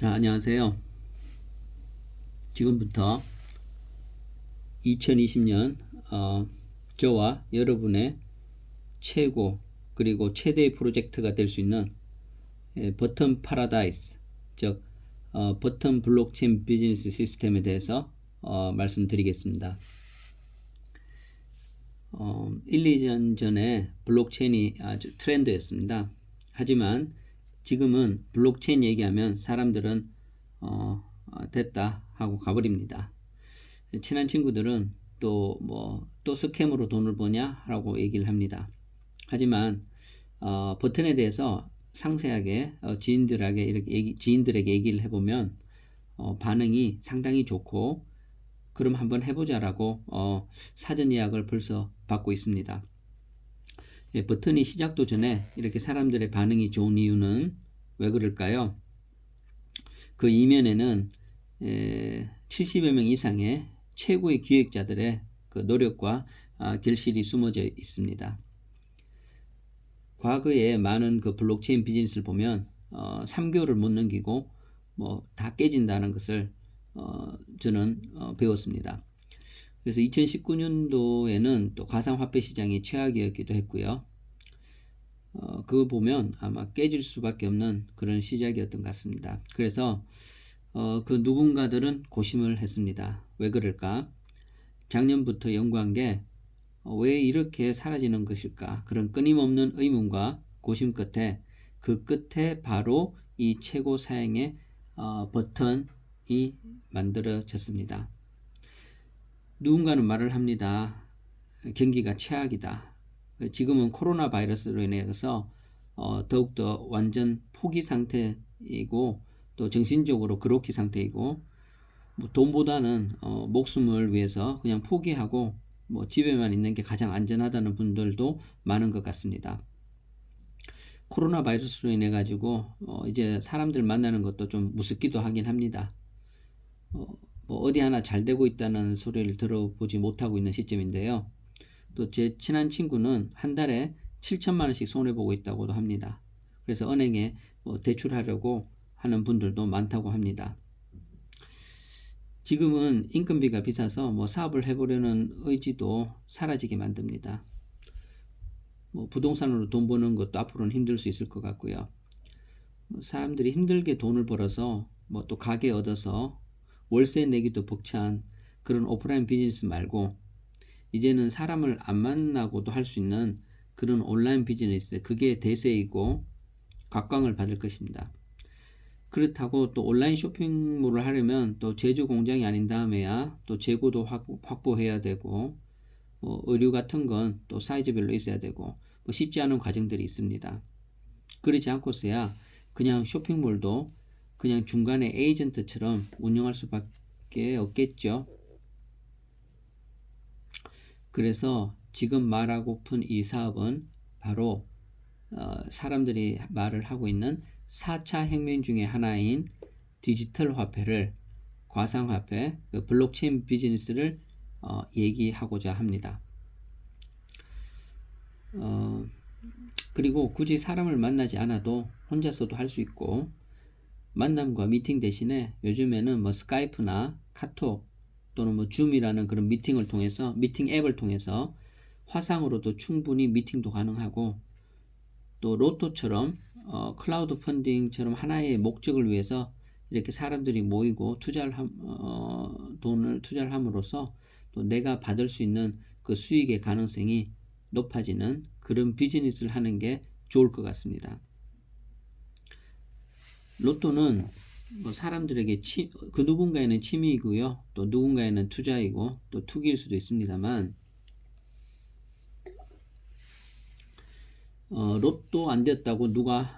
자, 안녕하세요. 지금부터 2020년 저와 여러분의 최고 그리고 최대의 프로젝트가 될 수 있는 버튼 파라다이스, 즉 버튼 블록체인 비즈니스 시스템에 대해서 말씀드리겠습니다. 1, 2년 전에 블록체인이 아주 트렌드였습니다. 하지만 지금은 블록체인 얘기하면 사람들은 됐다 하고 가버립니다. 친한 친구들은 또 스캠으로 돈을 버냐 라고 얘기를 합니다. 하지만 버튼에 대해서 상세하게 지인들에게 얘기를 해보면 반응이 상당히 좋고, 그럼 한번 해보자라고 사전 예약을 벌써 받고 있습니다. 버튼이 시작도 전에 이렇게 사람들의 반응이 좋은 이유는 왜 그럴까요? 그 이면에는 70여 명 이상의 최고의 기획자들의 그 노력과 결실이 숨어져 있습니다. 과거에 많은 그 블록체인 비즈니스를 보면 3개월을 못 넘기고 다 깨진다는 것을 저는 배웠습니다. 그래서 2019년도에는 또 가상화폐 시장이 최악이었기도 했고요. 그걸 보면 아마 깨질 수밖에 없는 그런 시작이었던 것 같습니다. 그래서 그 누군가들은 고심을 했습니다. 왜 그럴까? 작년부터 연구한 게 왜 이렇게 사라지는 것일까? 그런 끊임없는 의문과 고심 끝에 그 끝에 바로 이 최고 사양의 버튼이 만들어졌습니다. 누군가는 말을 합니다. 경기가 최악이다. 지금은 코로나 바이러스로 인해서 더욱더 완전 포기 상태이고, 또 정신적으로 그로키 상태이고, 돈보다는 목숨을 위해서 그냥 포기하고 집에만 있는 게 가장 안전하다는 분들도 많은 것 같습니다. 코로나 바이러스로 인해 가지고 이제 사람들 만나는 것도 좀 무섭기도 하긴 합니다. 어디 하나 잘 되고 있다는 소리를 들어보지 못하고 있는 시점인데요. 또 제 친한 친구는 한 달에 7천만 원씩 손해보고 있다고도 합니다. 그래서 은행에 대출하려고 하는 분들도 많다고 합니다. 지금은 인건비가 비싸서 사업을 해보려는 의지도 사라지게 만듭니다. 부동산으로 돈 버는 것도 앞으로는 힘들 수 있을 것 같고요. 사람들이 힘들게 돈을 벌어서 또 가게 얻어서 월세 내기도 벅찬 그런 오프라인 비즈니스 말고, 이제는 사람을 안 만나고도 할 수 있는 그런 온라인 비즈니스, 그게 대세이고 각광을 받을 것입니다. 그렇다고 또 온라인 쇼핑몰을 하려면 또 제조 공장이 아닌 다음에야 또 재고도 확보해야 되고, 의류 같은 건 또 사이즈별로 있어야 되고, 쉽지 않은 과정들이 있습니다. 그렇지 않고서야 그냥 쇼핑몰도 그냥 중간에 에이전트처럼 운영할 수밖에 없겠죠. 그래서 지금 말하고픈 이 사업은 바로 사람들이 말을 하고 있는 4차 혁명 중의 하나인 디지털 화폐를, 가상화폐, 그 블록체인 비즈니스를 얘기하고자 합니다. 그리고 굳이 사람을 만나지 않아도 혼자서도 할 수 있고, 만남과 미팅 대신에 요즘에는 스카이프나 카톡 또는 줌이라는 그런 미팅을 통해서, 미팅 앱을 통해서 화상으로도 충분히 미팅도 가능하고, 또 로또처럼 클라우드 펀딩처럼 하나의 목적을 위해서 이렇게 사람들이 모이고 돈을 투자를 함으로써 또 내가 받을 수 있는 그 수익의 가능성이 높아지는 그런 비즈니스를 하는 게 좋을 것 같습니다. 로또는 사람들에게 그 누군가에는 취미이고요, 또 누군가에는 투자이고 또 투기일 수도 있습니다만, 로또 안 됐다고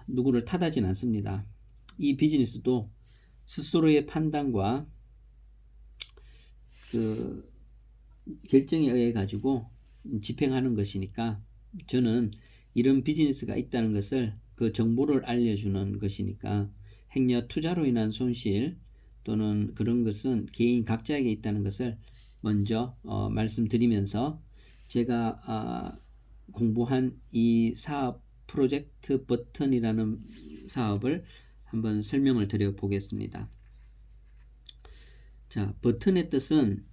누구를 탓하진 않습니다. 이 비즈니스도 스스로의 판단과 그 결정에 의해 가지고 집행하는 것이니까, 저는 이런 비즈니스가 있다는 것을, 그 정보를 알려주는 것이니까, 행여 투자로 인한 손실 또는 그런 것은 개인 각자에게 있다는 것을 먼저 말씀드리면서, 제가 공부한 이 사업 프로젝트 버튼이라는 사업을 한번 설명을 드려 보겠습니다. 자, 버튼의 뜻은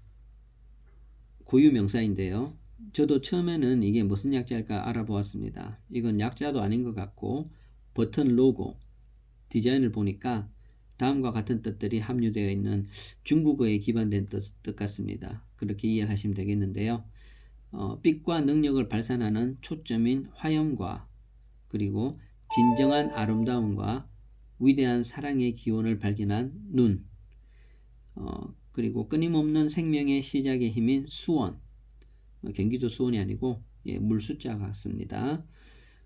고유명사인데요. 저도 처음에는 이게 무슨 약자일까 알아보았습니다. 이건 약자도 아닌 것 같고 버튼 로고 디자인을 보니까 다음과 같은 뜻들이 함유되어 있는 중국어에 기반된 뜻 같습니다. 그렇게 이해하시면 되겠는데요. 빛과 능력을 발산하는 초점인 화염과 그리고 진정한 아름다움과 위대한 사랑의 기원을 발견한 눈, 그리고 끊임없는 생명의 시작의 힘인 수원, 경기도 수원이 아니고 물 숫자 같습니다.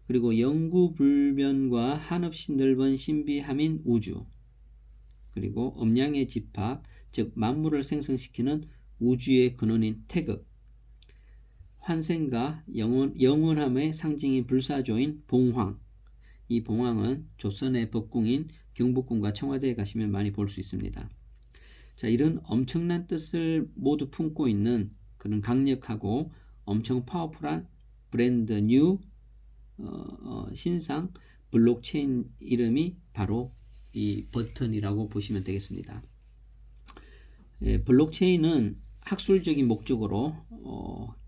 그리고 영구불변과 한없이 넓은 신비함인 우주, 그리고 음양의 집합, 즉 만물을 생성시키는 우주의 근원인 태극, 환생과 영원함의 상징인 불사조인 봉황, 이 봉황은 조선의 법궁인 경복궁과 청와대에 가시면 많이 볼 수 있습니다. 자, 이런 엄청난 뜻을 모두 품고 있는 그런 강력하고 엄청 파워풀한 브랜드 뉴 신상 블록체인 이름이 바로 이 버튼이라고 보시면 되겠습니다. 블록체인은 학술적인 목적으로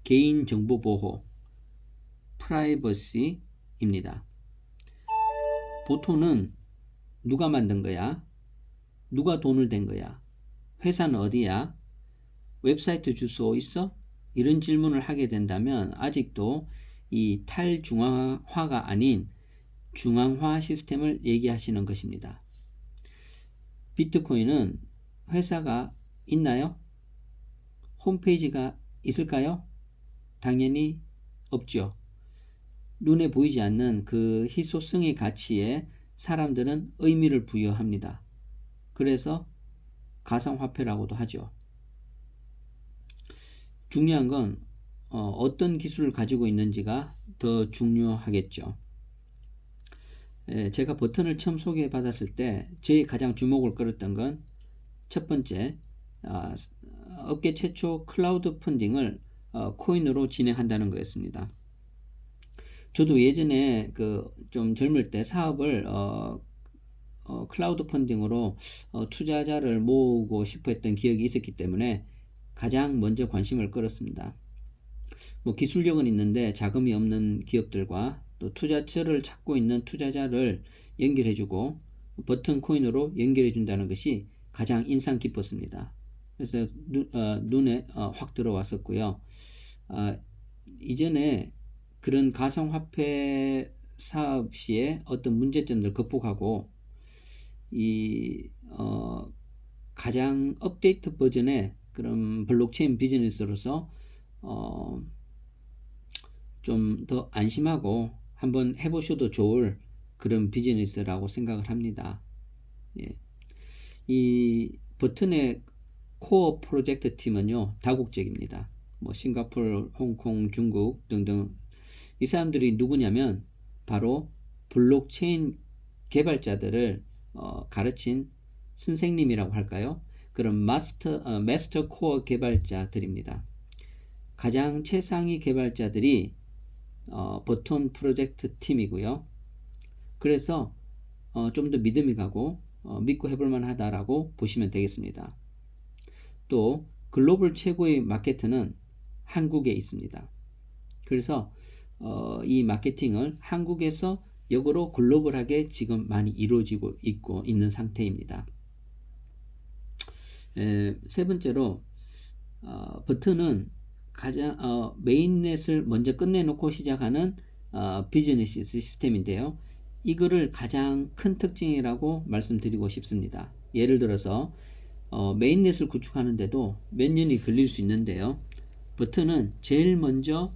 개인정보 보호, 프라이버시입니다. 보통은 누가 만든 거야? 누가 돈을 댄 거야? 회사는 어디야? 웹사이트 주소 있어? 이런 질문을 하게 된다면 아직도 이 탈중앙화가 아닌 중앙화 시스템을 얘기하시는 것입니다. 비트코인은 회사가 있나요? 홈페이지가 있을까요? 당연히 없죠. 눈에 보이지 않는 그 희소성의 가치에 사람들은 의미를 부여합니다. 그래서 가상화폐라고도 하죠. 중요한 건 어떤 기술을 가지고 있는지가 더 중요하겠죠. 제가 버튼을 처음 소개받았을 때 제 가장 주목을 끌었던 건 첫 번째, 업계 최초 클라우드 펀딩을 코인으로 진행한다는 거였습니다. 저도 예전에 좀 젊을 때 사업을 클라우드 펀딩으로 투자자를 모으고 싶어 했던 기억이 있었기 때문에 가장 먼저 관심을 끌었습니다. 기술력은 있는데 자금이 없는 기업들과 또 투자처를 찾고 있는 투자자를 연결해주고 버튼 코인으로 연결해준다는 것이 가장 인상 깊었습니다. 그래서 눈에 확 들어왔었고요. 이전에 그런 가상화폐 사업 시에 어떤 문제점들 극복하고 가장 업데이트 버전의 그런 블록체인 비즈니스로서 좀 더 안심하고 한번 해보셔도 좋을 그런 비즈니스라고 생각을 합니다. 이 버튼의 코어 프로젝트 팀은요, 다국적입니다. 싱가포르, 홍콩, 중국 등등. 이 사람들이 누구냐면 바로 블록체인 개발자들을 가르친 선생님이라고 할까요? 그런 마스터 코어 개발자들입니다. 가장 최상위 개발자들이 버튼 프로젝트 팀이고요. 그래서 좀 더 믿음이 가고 믿고 해볼 만하다라고 보시면 되겠습니다. 또 글로벌 최고의 마케트는 한국에 있습니다. 그래서 이 마케팅을 한국에서 역으로 글로벌하게 지금 많이 이루어지고 있는 상태입니다. 세 번째로 버튼은 가장 메인넷을 먼저 끝내놓고 시작하는 비즈니스 시스템인데요. 이거를 가장 큰 특징이라고 말씀드리고 싶습니다. 예를 들어서 메인넷을 구축하는데도 몇 년이 걸릴 수 있는데요. 버튼은 제일 먼저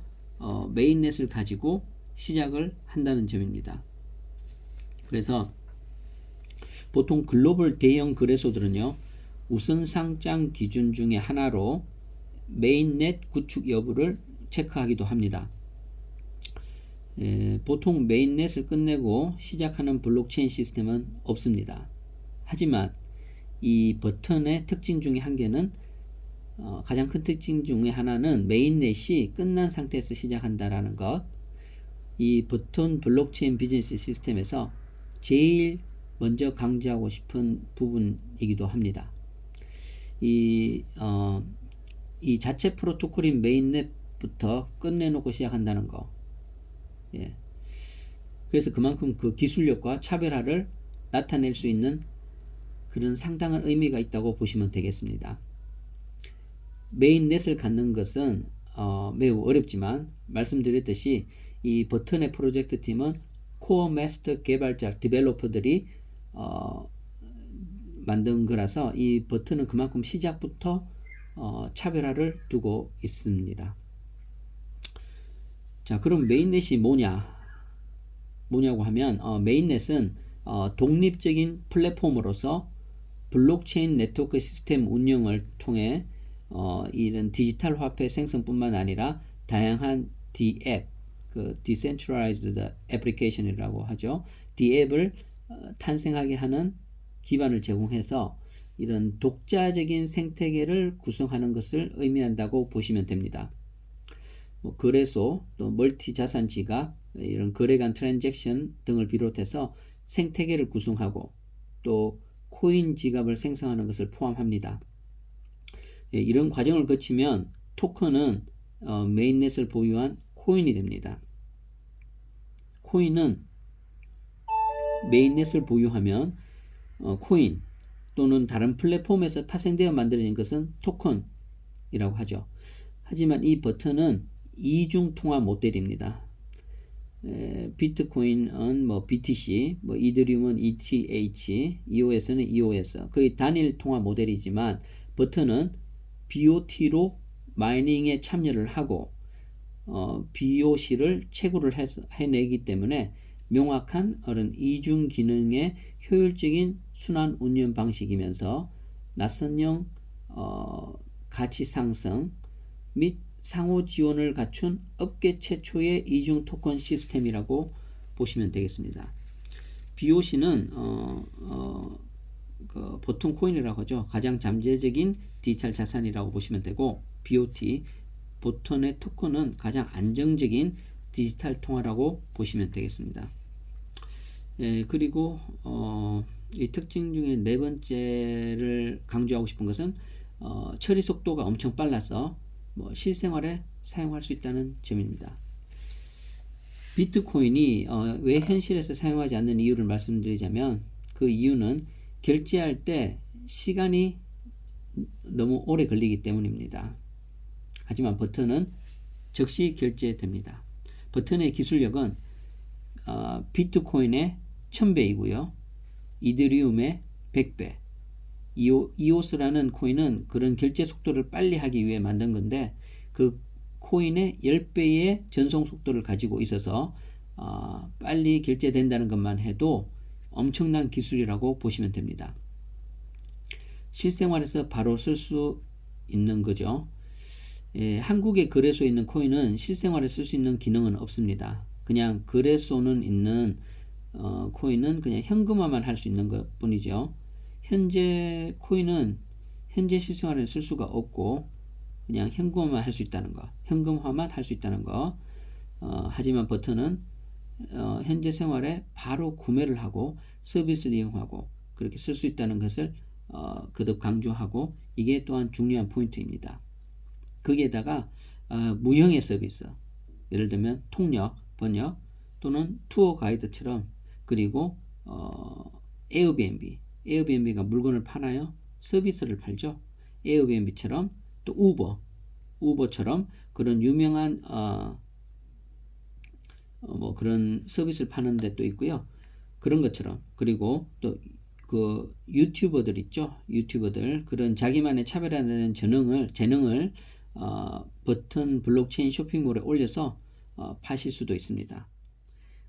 메인넷을 가지고 시작을 한다는 점입니다. 그래서 보통 글로벌 대형 거래소들은요, 우선 상장 기준 중에 하나로 메인넷 구축 여부를 체크하기도 합니다. 보통 메인넷을 끝내고 시작하는 블록체인 시스템은 없습니다. 하지만 이 버튼의 특징 중에 한 개는 가장 큰 특징 중에 하나는 메인넷이 끝난 상태에서 시작한다라는 것. 이 버튼 블록체인 비즈니스 시스템에서 제일 먼저 강조하고 싶은 부분이기도 합니다. 이 자체 프로토콜인 메인넷부터 끝내놓고 시작한다는 거. 예. 그래서 그만큼 그 기술력과 차별화를 나타낼 수 있는 그런 상당한 의미가 있다고 보시면 되겠습니다. 메인넷을 갖는 것은 매우 어렵지만 말씀드렸듯이 이 버튼의 프로젝트 팀은 코어 마스터 개발자 디벨로퍼들이 만든 거라서 이 버튼은 그만큼 시작부터 차별화를 두고 있습니다. 자, 그럼 메인넷이 뭐냐고 하면 메인넷은 독립적인 플랫폼으로서 블록체인 네트워크 시스템 운영을 통해 이런 디지털 화폐 생성뿐만 아니라 다양한 DApp, 그 Decentralized Application이라고 하죠. DApp을 탄생하게 하는 기반을 제공해서 이런 독자적인 생태계를 구성하는 것을 의미한다고 보시면 됩니다. 뭐 거래소, 또 멀티 자산 지갑, 이런 거래 간 트랜잭션 등을 비롯해서 생태계를 구성하고 또 코인 지갑을 생성하는 것을 포함합니다. 예, 이런 과정을 거치면 토큰은 메인넷을 보유한 코인이 됩니다. 코인은 메인넷을 보유하면 코인 또는 다른 플랫폼에서 파생되어 만들어진 것은 토큰이라고 하죠. 하지만 이 버튼은 이중 통화 모델입니다. 비트코인은 뭐 BTC, 뭐 이더리움은 ETH, EOS는 EOS, 거의 단일 통화 모델이지만 버튼은 BOT로 마이닝에 참여를 하고 BOC를 채굴을 해내기 때문에 명확한 그런 이중 기능의 효율적인 순환 운영 방식이면서 낯선형 가치 상승 및 상호 지원을 갖춘 업계 최초의 이중 토큰 시스템이라고 보시면 되겠습니다. BOC는 그 보통 코인이라고 하죠. 가장 잠재적인 디지털 자산이라고 보시면 되고, BOT 보통의 토큰은 가장 안정적인 디지털 통화라고 보시면 되겠습니다. 예, 그리고 이 특징 중에 네 번째를 강조하고 싶은 것은 처리 속도가 엄청 빨라서 실생활에 사용할 수 있다는 점입니다. 비트코인이 왜 현실에서 사용하지 않는 이유를 말씀드리자면, 그 이유는 결제할 때 시간이 너무 오래 걸리기 때문입니다. 하지만 버튼은 즉시 결제됩니다. 버튼의 기술력은 비트코인의 1000배이고요. 이더리움의 100배. 이오스라는 코인은 그런 결제 속도를 빨리 하기 위해 만든 건데, 그 코인의 10배의 전송 속도를 가지고 있어서 빨리 결제된다는 것만 해도 엄청난 기술이라고 보시면 됩니다. 실생활에서 바로 쓸 수 있는 거죠. 예, 한국의 거래소에 있는 코인은 실생활에 쓸 수 있는 기능은 없습니다. 그냥 거래소는 있는 코인은 그냥 현금화만 할 수 있는 것 뿐이죠. 현재 코인은 현재 실생활에 쓸 수가 없고 그냥 현금화만 할 수 있다는 거, 현금화만 할 수 있다는 거. 하지만 버튼은 현재 생활에 바로 구매를 하고 서비스를 이용하고 그렇게 쓸 수 있다는 것을 거듭 강조하고, 이게 또한 중요한 포인트입니다. 거기에다가 무형의 서비스, 예를 들면 통역, 번역 또는 투어 가이드처럼, 그리고 에어비앤비가 물건을 파나요? 서비스를 팔죠. 에어비앤비처럼, 또 우버처럼 그런 유명한 뭐 그런 서비스를 파는 데도 있고요. 그런 것처럼, 그리고 또 그 유튜버들 있죠. 유튜버들, 그런 자기만의 차별화되는 재능을 버튼 블록체인 쇼핑몰에 올려서 파실 수도 있습니다.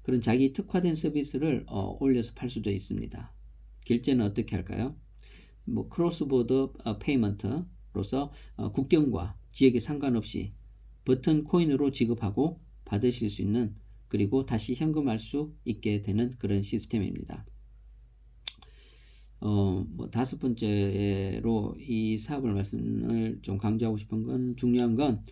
그런 자기 특화된 서비스를 올려서 팔 수도 있습니다. 결제는 어떻게 할까요? 뭐 크로스보더 페이먼트로서 국경과 지역에 상관없이 버튼 코인으로 지급하고 받으실 수 있는, 그리고 다시 현금할 수 있게 되는 그런 시스템입니다. 뭐 다섯 번째로 이 사업을 말씀을 좀 강조하고 싶은 건, 중요한 건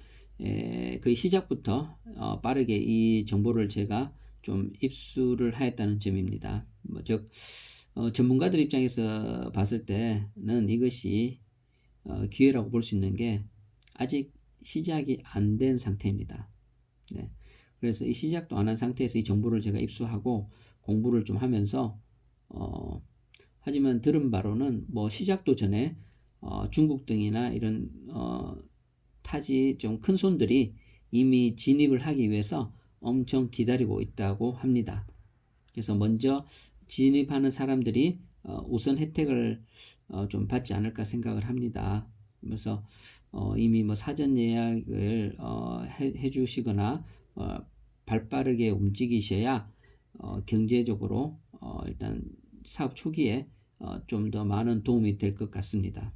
거의 시작부터 빠르게 이 정보를 제가 좀 입수를 하였다는 점입니다. 즉 전문가들 입장에서 봤을 때는 이것이 기회라고 볼 수 있는 게 아직 시작이 안 된 상태입니다. 네. 그래서 이 시작도 안 한 상태에서 이 정보를 제가 입수하고 공부를 좀 하면서 하지만 들은 바로는 뭐 시작도 전에 중국 등이나 이런 타지 좀 큰 손들이 이미 진입을 하기 위해서 엄청 기다리고 있다고 합니다. 그래서 먼저 진입하는 사람들이 우선 혜택을 좀 받지 않을까 생각을 합니다. 그래서 이미 뭐 사전 예약을 해주시거나 발빠르게 움직이셔야 경제적으로 일단 사업 초기에 좀 더 많은 도움이 될 것 같습니다.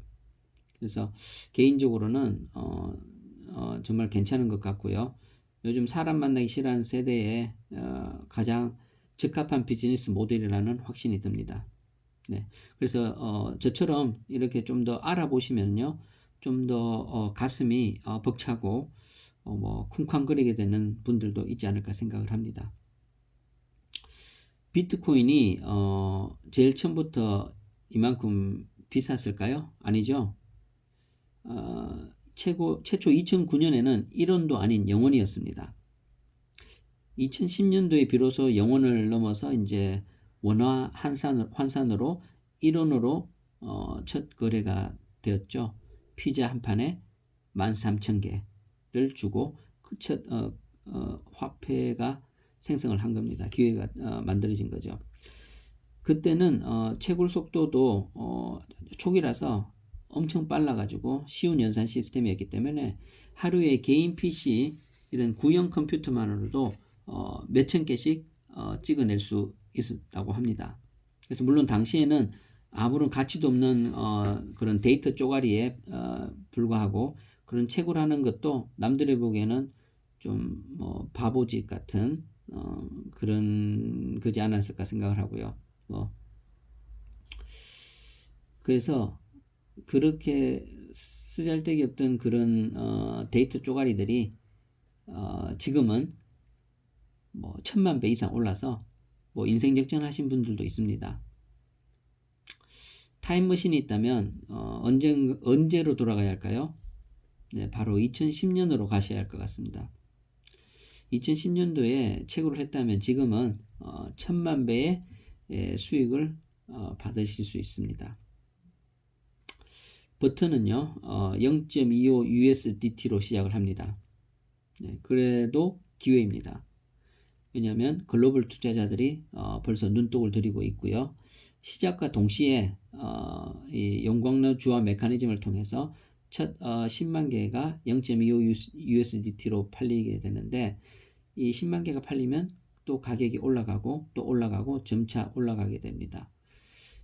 그래서 개인적으로는 정말 괜찮은 것 같고요. 요즘 사람 만나기 싫어하는 세대에 가장 적합한 비즈니스 모델이라는 확신이 듭니다. 네. 그래서 저처럼 이렇게 좀 더 알아보시면요, 좀 더 가슴이 벅차고 뭐 쿵쾅거리게 되는 분들도 있지 않을까 생각을 합니다. 비트코인이 제일 처음부터 이만큼 비쌌을까요? 아니죠. 최초 2009년에는 1원도 아닌 0원이었습니다. 2010년도에 비로소 0원을 넘어서 이제 원화 환산으로 1원으로 첫 거래가 되었죠. 피자 한 판에 13,000개를 주고 그 첫 화폐가 생성을 한 겁니다. 기회가 만들어진 거죠. 그때는 채굴 속도도 초기라서 엄청 빨라가지고 쉬운 연산 시스템이었기 때문에 하루에 개인 PC 이런 구형 컴퓨터만으로도 몇천 개씩 찍어낼 수 있었다고 합니다. 그래서 물론 당시에는 아무런 가치도 없는 그런 데이터 쪼가리에 불과하고 그런 채굴하는 것도 남들이 보기에는 좀 뭐 바보짓 같은 그런 거지 않았을까 생각을 하고요. 뭐 그래서 그렇게 쓰잘데기 없던 그런 데이터 쪼가리들이 지금은 뭐 1000만 배 이상 올라서 뭐 인생 역전하신 분들도 있습니다. 타임머신이 있다면 언제로 돌아가야 할까요? 네, 바로 2010년으로 가셔야 할 것 같습니다. 2010년도에 채굴을 했다면 지금은 1000만 배의 수익을 받으실 수 있습니다. 버튼은요 0.25 USDT로 시작을 합니다. 네, 그래도 기회입니다. 왜냐하면 글로벌 투자자들이 벌써 눈독을 들이고 있고요. 시작과 동시에 이 용광로 주화 메커니즘을 통해서 첫 10만 개가 0.25 USDT로 팔리게 되는데 이 10만 개가 팔리면 또 가격이 올라가고 또 올라가고 점차 올라가게 됩니다.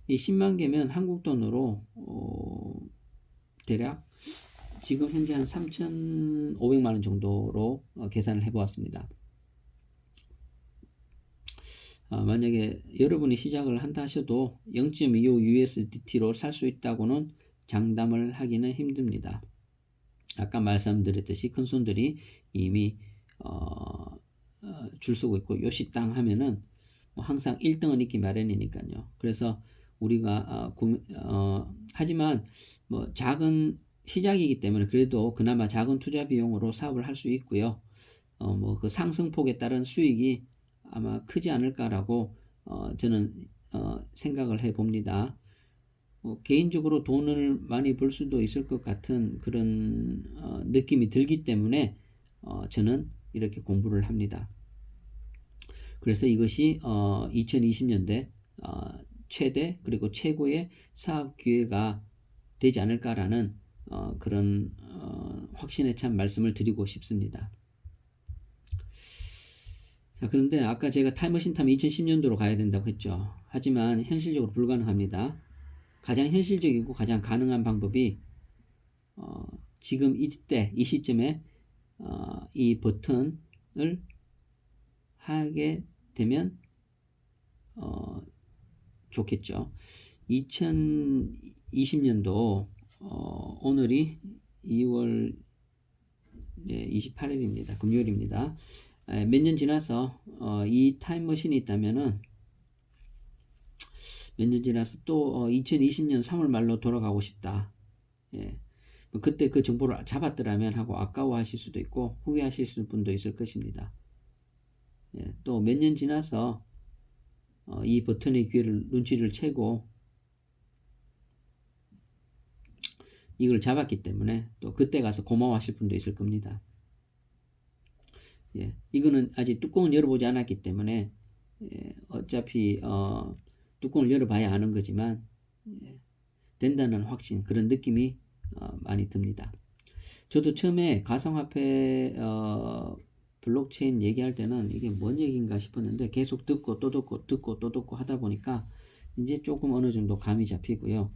이 10만 개면 한국 돈으로 대략 지금 현재 한 3,500만 원 정도로 계산을 해보았습니다. 만약에 여러분이 시작을 한다 하셔도 0.25 USDT로 살 수 있다고는 장담을 하기는 힘듭니다. 아까 말씀드렸듯이 큰손들이 이미 줄 서고 있고 요시땅 하면은 항상 1등은 있기 마련이니까요. 그래서 우리가 하지만 뭐 작은 시작이기 때문에 그래도 그나마 작은 투자 비용으로 사업을 할 수 있고요. 뭐 그 상승폭에 따른 수익이 아마 크지 않을까라고 저는 생각을 해봅니다. 개인적으로 돈을 많이 벌 수도 있을 것 같은 그런 느낌이 들기 때문에 저는 이렇게 공부를 합니다. 그래서 이것이 2020년대 최대 그리고 최고의 사업 기회가 되지 않을까라는 그런 확신에 찬 말씀을 드리고 싶습니다. 자, 그런데 아까 제가 타임머신 타면 2010년도로 가야 된다고 했죠. 하지만 현실적으로 불가능합니다. 가장 현실적이고 가장 가능한 방법이 지금 이때 이 시점에 이 버튼을 하게 되면 좋겠죠. 2020년도 오늘이 2월 28일입니다. 금요일입니다. 몇 년 지나서 이 타임머신이 있다면은 몇 년 지나서 또 2020년 3월 말로 돌아가고 싶다. 예. 뭐 그때 그 정보를 잡았더라면 하고 아까워하실 수도 있고 후회하실 분도 있을 것입니다. 예. 또 몇 년 지나서 이 버튼의 기회를 눈치를 채고 이걸 잡았기 때문에 또 그때 가서 고마워하실 분도 있을 겁니다. 예. 이거는 아직 뚜껑을 열어보지 않았기 때문에 어차피 뚜껑을 열어봐야 아는 거지만 된다는 확신, 그런 느낌이 많이 듭니다. 저도 처음에 가상화폐 블록체인 얘기할 때는 이게 뭔 얘기인가 싶었는데 계속 듣고 또 듣고 하다 보니까 이제 조금 어느 정도 감이 잡히고요.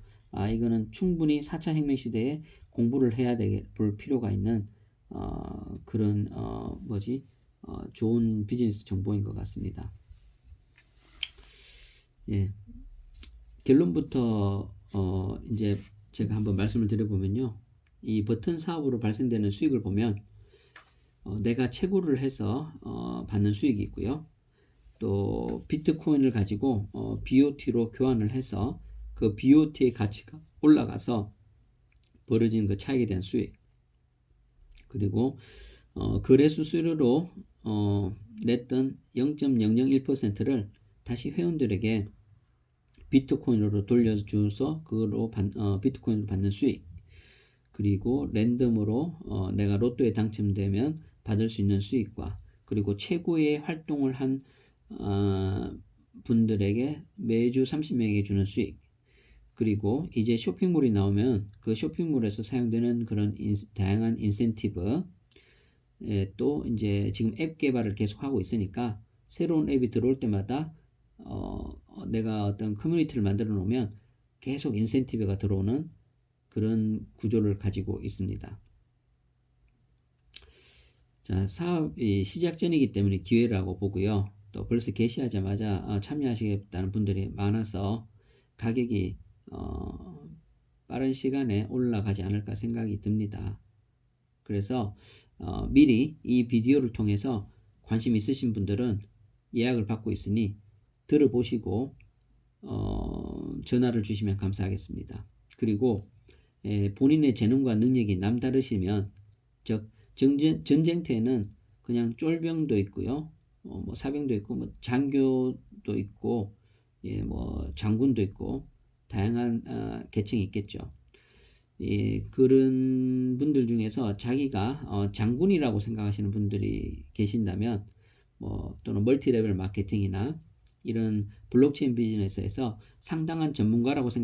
이거는 충분히 4차 혁명 시대에 공부를 해야 볼 필요가 있는 그런 좋은 비즈니스 정보인 것 같습니다. 예. 결론부터 이제 제가 한번 말씀을 드려보면요. 이 버튼 사업으로 발생되는 수익을 보면 내가 채굴을 해서 받는 수익이 있고요. 또 비트코인을 가지고 BOT로 교환을 해서 그 BOT의 가치가 올라가서 벌어지는 그 차익에 대한 수익, 그리고 거래 수수료로 냈던 0.001%를 다시 회원들에게 비트코인으로 돌려줘서 그걸로 비트코인으로 받는 수익, 그리고 랜덤으로 내가 로또에 당첨되면 받을 수 있는 수익과, 그리고 최고의 활동을 한 분들에게 매주 30명에게 주는 수익, 그리고 이제 쇼핑몰이 나오면 그 쇼핑몰에서 사용되는 그런 다양한 인센티브, 또 이제 지금 앱 개발을 계속 하고 있으니까 새로운 앱이 들어올 때마다 내가 어떤 커뮤니티를 만들어 놓으면 계속 인센티브가 들어오는 그런 구조를 가지고 있습니다. 자, 사업이 시작 전이기 때문에 기회라고 보고요. 또 벌써 개시하자마자 참여하시겠다는 분들이 많아서 가격이 빠른 시간에 올라가지 않을까 생각이 듭니다. 그래서 미리 이 비디오를 통해서 관심 있으신 분들은 예약을 받고 있으니 들어보시고 전화를 주시면 감사하겠습니다. 그리고 본인의 재능과 능력이 남다르시면, 즉 전쟁터에는 그냥 쫄병도 있고요, 뭐 사병도 있고, 뭐 장교도 있고, 뭐 장군도 있고, 다양한 계층이 있겠죠. 그런 분들 중에서 자기가 장군이라고 생각하시는 분들이 계신다면, 또는 멀티레벨 마케팅이나 이런 블록체인 비즈니스에서 상당한 전문가라고